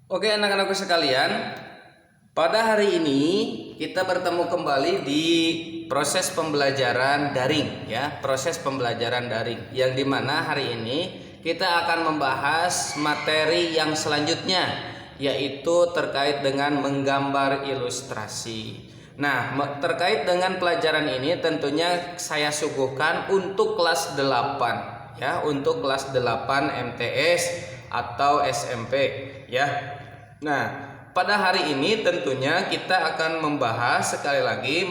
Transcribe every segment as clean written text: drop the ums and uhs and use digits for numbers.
Oke anak-anakku sekalian, pada hari ini kita bertemu kembali di proses pembelajaran daring ya, proses pembelajaran daring yang dimana hari ini kita akan membahas materi yang selanjutnya, yaitu terkait dengan menggambar ilustrasi. Nah, terkait dengan pelajaran ini tentunya saya suguhkan untuk kelas 8 ya, untuk kelas 8 MTS atau SMP ya. Nah, pada hari ini tentunya kita akan membahas sekali lagi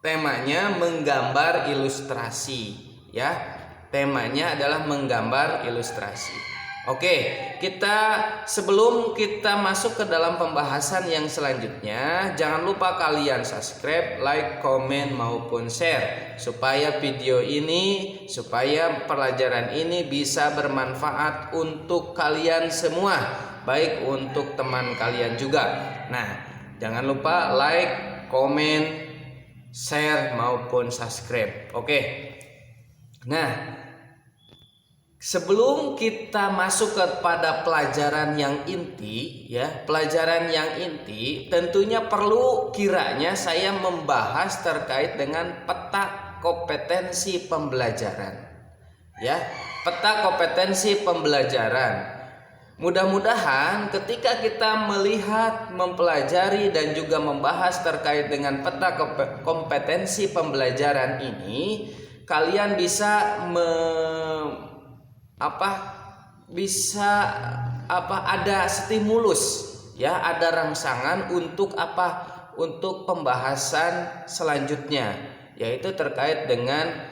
temanya menggambar ilustrasi ya. Temanya adalah menggambar ilustrasi. Oke, sebelum kita masuk ke dalam pembahasan yang selanjutnya, jangan lupa kalian subscribe, like, komen maupun share supaya supaya pelajaran ini bisa bermanfaat untuk kalian semua, baik untuk teman kalian juga. Nah, jangan lupa like, komen, share maupun subscribe. Oke. Nah, sebelum kita masuk kepada pelajaran yang inti ya, pelajaran yang inti tentunya perlu kiranya saya membahas terkait dengan peta kompetensi pembelajaran. Ya, peta kompetensi pembelajaran. Mudah-mudahan ketika kita melihat, mempelajari dan juga membahas terkait dengan peta kompetensi pembelajaran ini, kalian bisa ada stimulus ya, ada rangsangan untuk untuk pembahasan selanjutnya, yaitu terkait dengan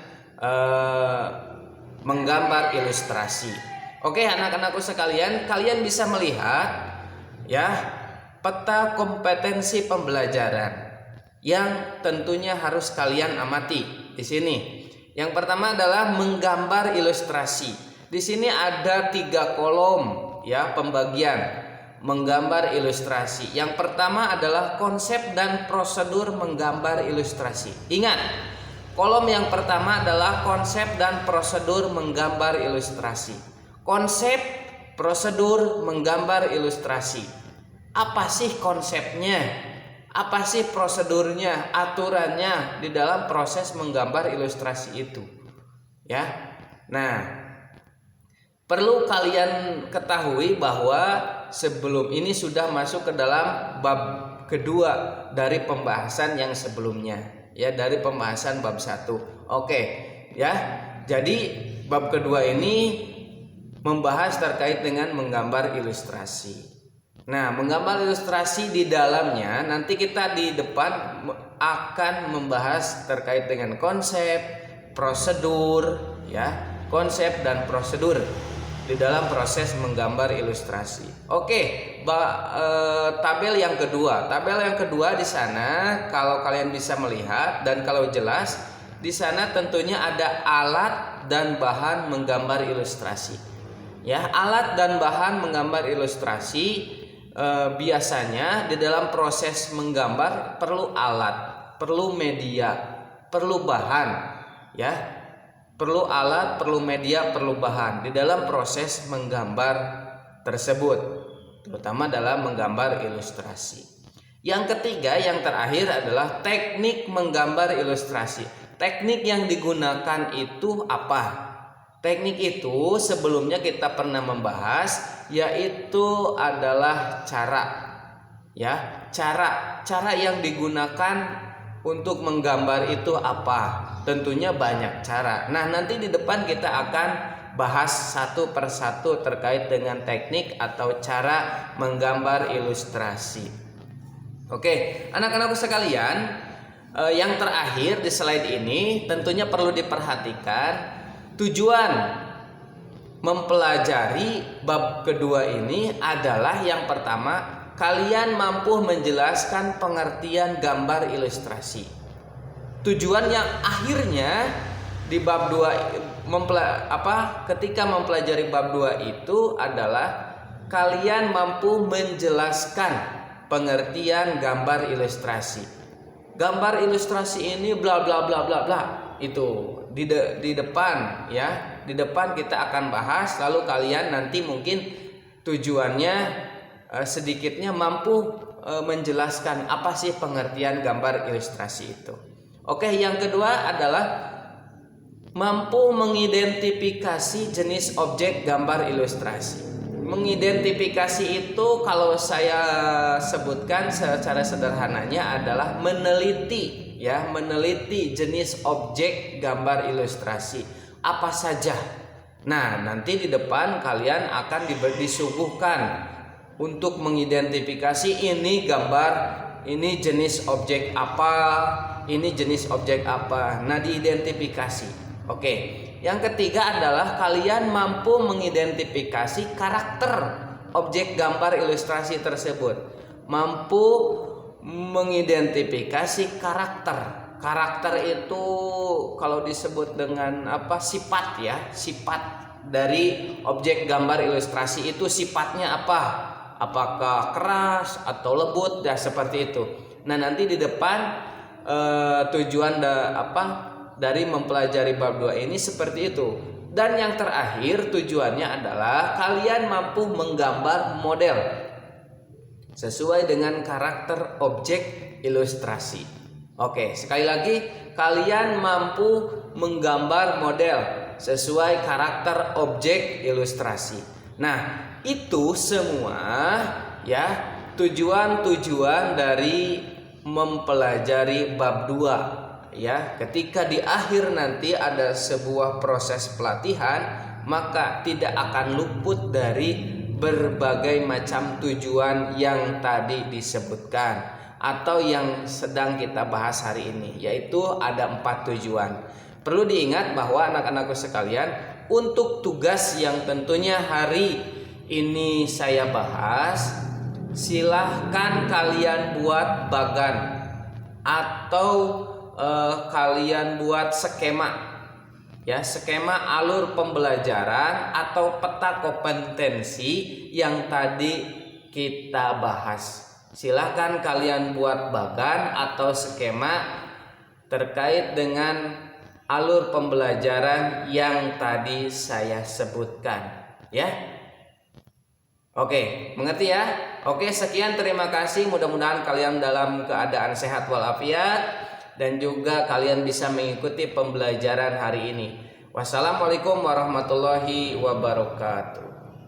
menggambar ilustrasi. Oke anak-anakku sekalian, kalian bisa melihat ya peta kompetensi pembelajaran yang tentunya harus kalian amati di sini. Yang pertama adalah menggambar ilustrasi. Di sini ada 3 kolom ya, pembagian menggambar ilustrasi. Yang pertama adalah konsep dan prosedur menggambar ilustrasi. Ingat, kolom yang pertama adalah konsep dan prosedur menggambar ilustrasi. Konsep, prosedur menggambar ilustrasi. Apa sih konsepnya? Apa sih prosedurnya, aturannya di dalam proses menggambar ilustrasi itu? Ya. Nah, perlu kalian ketahui bahwa sebelum ini sudah masuk ke dalam bab kedua dari pembahasan yang sebelumnya, ya, dari pembahasan bab 1. Oke, ya. Jadi bab kedua ini membahas terkait dengan menggambar ilustrasi. Nah, menggambar ilustrasi di dalamnya nanti kita di depan akan membahas terkait dengan konsep, prosedur, ya, konsep dan prosedur di dalam proses menggambar ilustrasi. Oke, tabel yang kedua di sana kalau kalian bisa melihat dan kalau jelas di sana tentunya ada alat dan bahan menggambar ilustrasi. Ya, alat dan bahan menggambar ilustrasi biasanya di dalam proses menggambar perlu alat, perlu media, perlu bahan, ya. Perlu alat, perlu media, perlu bahan di dalam proses menggambar tersebut, terutama dalam menggambar ilustrasi. Yang ketiga, yang terakhir adalah teknik menggambar ilustrasi. Teknik yang digunakan itu apa? Teknik itu sebelumnya kita pernah membahas, yaitu adalah cara. Ya, cara yang digunakan untuk menggambar itu apa? Tentunya banyak cara. Nah, nanti di depan kita akan bahas satu persatu terkait dengan teknik atau cara menggambar ilustrasi. Oke, anak-anakku sekalian, yang terakhir di slide ini tentunya perlu diperhatikan. Tujuan mempelajari bab kedua ini adalah yang pertama, kalian mampu menjelaskan pengertian gambar ilustrasi. Tujuan yang akhirnya di bab 2 ketika mempelajari bab 2 itu adalah kalian mampu menjelaskan pengertian gambar ilustrasi. Gambar ilustrasi ini bla bla bla bla bla. Itu di depan ya, di depan kita akan bahas, lalu kalian nanti mungkin tujuannya sedikitnya mampu menjelaskan apa sih pengertian gambar ilustrasi itu. Oke, yang kedua adalah mampu mengidentifikasi jenis objek gambar ilustrasi. Mengidentifikasi itu kalau saya sebutkan secara sederhananya adalah meneliti, ya, meneliti jenis objek gambar ilustrasi apa saja. Nah, nanti di depan kalian akan disuguhkan untuk mengidentifikasi ini gambar, ini jenis objek apa, ini jenis objek apa. Nah, diidentifikasi. Oke, yang ketiga adalah kalian mampu mengidentifikasi karakter objek gambar ilustrasi tersebut. Mampu mengidentifikasi karakter. Karakter itu kalau disebut dengan apa? Sifat, ya, sifat dari objek gambar ilustrasi itu sifatnya apa? Apakah keras atau lembut, ya seperti itu. Nah, nanti di depan tujuan dari mempelajari bab 2 ini seperti itu. Dan yang terakhir tujuannya adalah kalian mampu menggambar model sesuai dengan karakter objek ilustrasi. Oke, sekali lagi, kalian mampu menggambar model sesuai karakter objek ilustrasi. Nah, itu semua, ya, tujuan-tujuan dari mempelajari bab 2. Ya, ketika di akhir nanti ada sebuah proses pelatihan, maka tidak akan luput dari berbagai macam tujuan yang tadi disebutkan atau yang sedang kita bahas hari ini, yaitu ada 4 tujuan. Perlu diingat bahwa anak-anakku sekalian, untuk tugas yang tentunya hari ini saya bahas, silahkan kalian buat bagan atau kalian buat skema, ya, skema alur pembelajaran atau peta kompetensi yang tadi kita bahas. Silahkan kalian buat bagan atau skema terkait dengan alur pembelajaran yang tadi saya sebutkan, ya. Oke, mengerti ya? Oke, sekian, terima kasih. Mudah-mudahan kalian dalam keadaan sehat walafiat dan juga kalian bisa mengikuti pembelajaran hari ini. Wassalamualaikum warahmatullahi wabarakatuh.